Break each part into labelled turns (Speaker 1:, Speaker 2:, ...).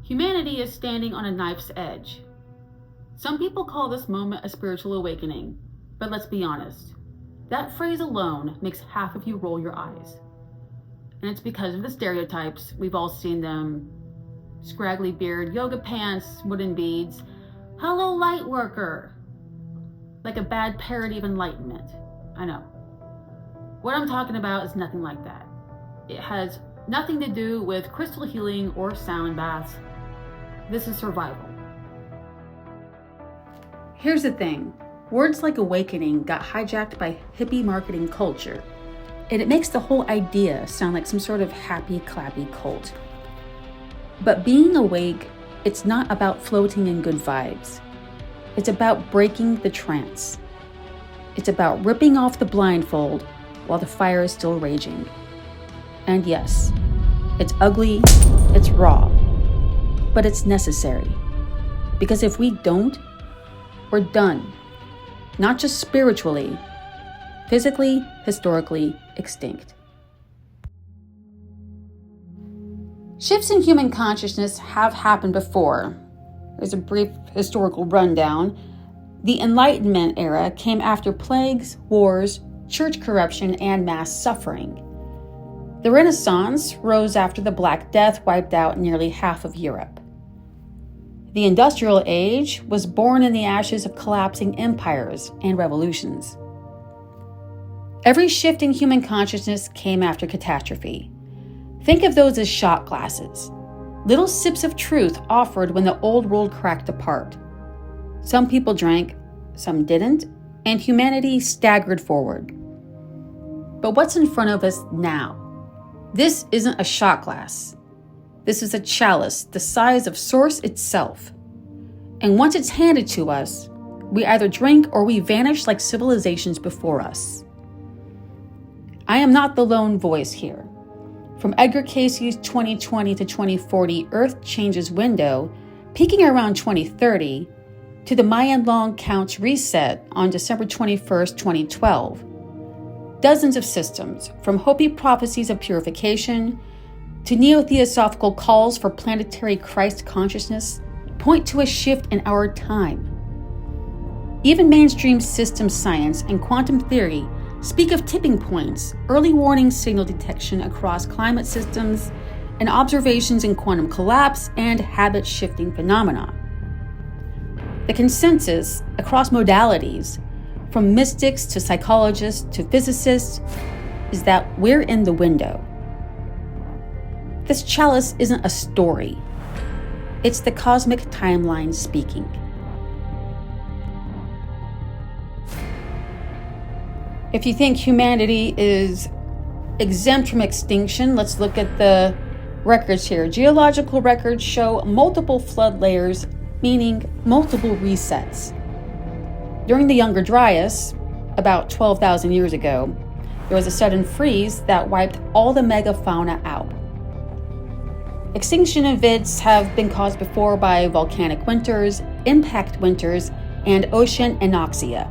Speaker 1: Humanity is standing on a knife's edge. Some people call this moment a spiritual awakening, but let's be honest. That phrase alone makes half of you roll your eyes. And it's because of the stereotypes. We've all seen them. Scraggly beard, yoga pants, wooden beads. Hello, light worker. Like a bad parody of enlightenment. I know. What I'm talking about is nothing like that. It has nothing to do with crystal healing or sound baths. This is survival. Here's the thing. Words like awakening got hijacked by hippie marketing culture, and it makes the whole idea sound like some sort of happy, clappy cult. But being awake, it's not about floating in good vibes. It's about breaking the trance. It's about ripping off the blindfold while the fire is still raging. And yes, it's ugly, it's raw, but it's necessary. Because if we don't, we're done. Not just spiritually, physically, historically extinct. Shifts in human consciousness have happened before. There's a brief historical rundown. The Enlightenment era came after plagues, wars, church corruption, and mass suffering. The Renaissance rose after the Black Death wiped out nearly half of Europe. The Industrial Age was born in the ashes of collapsing empires and revolutions. Every shift in human consciousness came after catastrophe. Think of those as shot glasses, little sips of truth offered when the old world cracked apart. Some people drank, some didn't, and humanity staggered forward. But what's in front of us now? This isn't a shot glass. This is a chalice the size of Source itself. And once it's handed to us, we either drink or we vanish like civilizations before us. I am not the lone voice here. From Edgar Cayce's 2020 to 2040 Earth Changes window, peaking around 2030, to the Mayan long count's reset on December 21st, 2012. Dozens of systems, from Hopi prophecies of purification to neo-theosophical calls for planetary Christ consciousness, point to a shift in our time. Even mainstream system science and quantum theory speak of tipping points, early warning signal detection across climate systems, and observations in quantum collapse and habit-shifting phenomena. The consensus across modalities, from mystics to psychologists to physicists, is that we're in the window. This chalice isn't a story. It's the cosmic timeline speaking. If you think humanity is exempt from extinction, let's look at the records here. Geological records show multiple flood layers, meaning multiple resets. During the Younger Dryas, about 12,000 years ago, there was a sudden freeze that wiped all the megafauna out. Extinction events have been caused before by volcanic winters, impact winters, and ocean anoxia.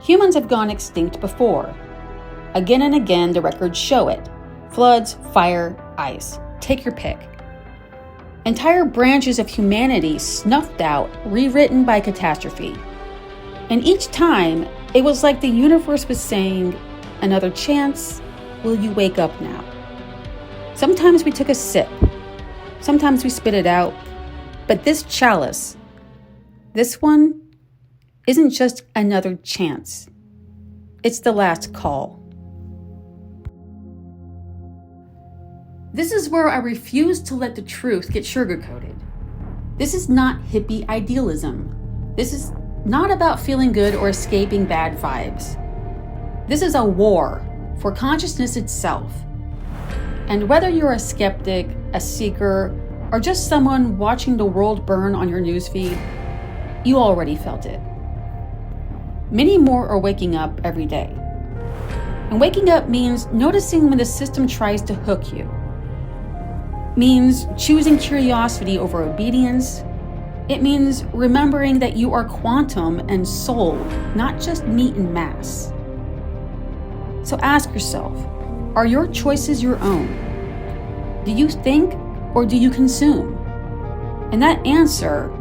Speaker 1: Humans have gone extinct before. Again and again, the records show it. Floods, fire, ice. Take your pick. Entire branches of humanity snuffed out, rewritten by catastrophe. And each time, it was like the universe was saying, "Another chance? Will you wake up now?" Sometimes we took a sip. Sometimes we spit it out. But this chalice, this one, isn't just another chance. It's the last call. This is where I refuse to let the truth get sugarcoated. This is not hippie idealism. This is not about feeling good or escaping bad vibes. This is a war for consciousness itself. And whether you're a skeptic, a seeker, or just someone watching the world burn on your newsfeed, you already felt it. Many more are waking up every day. And waking up means noticing when the system tries to hook you. Means choosing curiosity over obedience. It means remembering that you are quantum and soul, not just meat and mass. So ask yourself, are your choices your own? Do you think or do you consume? And that answer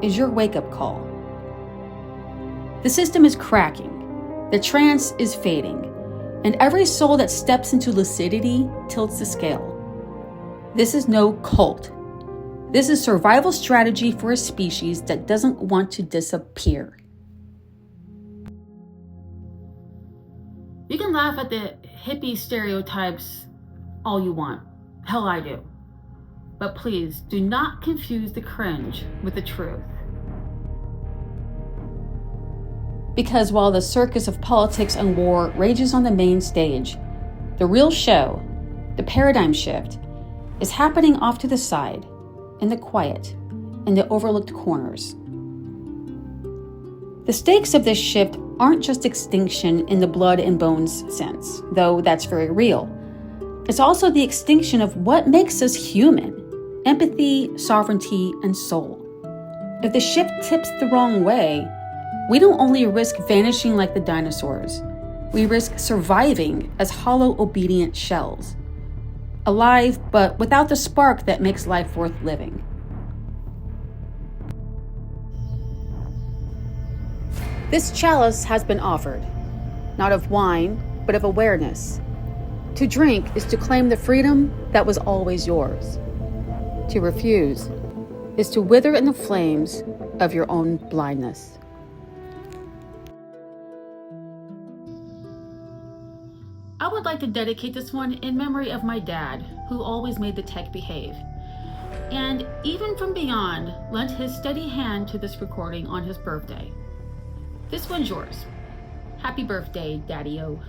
Speaker 1: is your wake-up call. The system is cracking, the trance is fading, and every soul that steps into lucidity tilts the scale. This is no cult. This is survival strategy for a species that doesn't want to disappear. You can laugh at the hippie stereotypes all you want. Hell, I do. But please do not confuse the cringe with the truth. Because while the circus of politics and war rages on the main stage, the real show, the paradigm shift, is happening off to the side, in the quiet, in the overlooked corners. The stakes of this shift aren't just extinction in the blood and bones sense, though that's very real. It's also the extinction of what makes us human: empathy, sovereignty, and soul. If the shift tips the wrong way, we don't only risk vanishing like the dinosaurs, we risk surviving as hollow, obedient shells. Alive, but without the spark that makes life worth living. This chalice has been offered, not of wine, but of awareness. To drink is to claim the freedom that was always yours. To refuse is to wither in the flames of your own blindness. I would like to dedicate this one in memory of my dad, who always made the tech behave, and even from beyond lent his steady hand to this recording on his birthday. This one's yours. Happy birthday, Daddy-o.